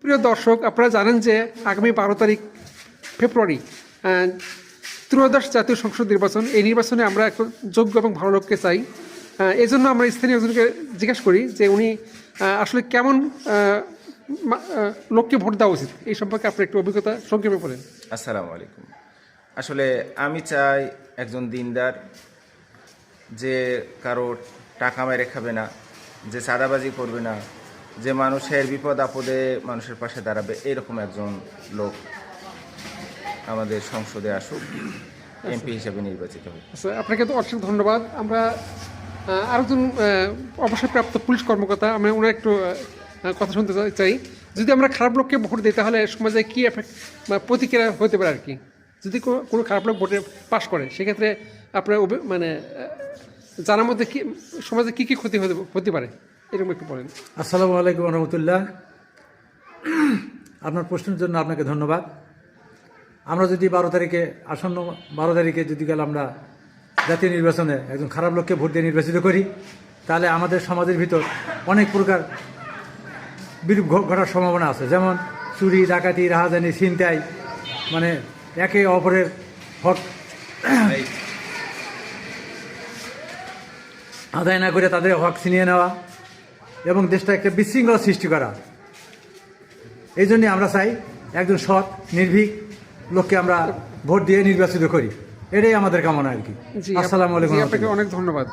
প্রিয় দর্শক, আপনারা জানেন যে আগামী 12 তারিখ ফেব্রুয়ারি ত্রয়োদশ জাতীয় সংসদ নির্বাচন। এই নির্বাচনে আমরা একজন যোগ্য এবং ভালো লোককে চাই। এই জন্য আমরা স্থানীয় একজনকে জিজ্ঞেস করি যে উনি আসলে কেমন লোককে ভোট দেওয়া উচিত, এই সম্পর্কে আপনি একটু অভিজ্ঞতা সংক্ষেপে বলেন। আসসালামু আলাইকুম। আসলে আমি চাই একজন দিনদার, যে কারো টাকা মেরে খাবে না, যে চাঁদাবাজি করবে না, যে মানুষের বিপদ আপদে মানুষের পাশে দাঁড়াবে, এরকম একজন লোক আমাদের সংসদে আসুক, এমপি হিসেবে নির্বাচিত হোক। আচ্ছা, আপনাকে তো অসংখ্য ধন্যবাদ। আমরা আরেকজন অবসরপ্রাপ্ত পুলিশ কর্মকর্তা, আমরা ওনার একটু কথা শুনতে চাই। যদি আমরা খারাপ লোককে ভোট দিই তাহলে সমাজে কী এফেক্ট বা প্রতিক্রিয়া হতে পারে আর কি? যদি কোনো খারাপ লোক ভোটে পাশ করে সেক্ষেত্রে আপনার মানে জানার মধ্যে কি সমাজে কী কী ক্ষতি হতে পারে, এরকম একটু বলেন। আসসালামু আলাইকুম রহমতুল্লাহ। আপনার প্রশ্নের জন্য আপনাকে ধন্যবাদ। আমরা যদি 12 তারিখে যদি গেলে আমরা জাতীয় নির্বাচনে একজন খারাপ লোককে ভোট দিয়ে নির্বাচিত করি, তাহলে আমাদের সমাজের ভিতর অনেক প্রকার বিরূপ ঘটার সম্ভাবনা আছে। যেমন চুরি, ডাকাতি, রাহাজানি, ছিনতাই, মানে একে অপরের হক আদায় না করে তাদের হক ছিনিয়ে নেওয়া এবং দেশটা একটা বিশৃঙ্খলা সৃষ্টি করা। এই জন্যে আমরা চাই একজন সৎ নির্ভীক লোককে আমরা ভোট দিয়ে নির্বাচিত করি। এটাই আমাদের কামনা আর কি। আসসালামু আলাইকুম। আপনাকে অনেক ধন্যবাদ।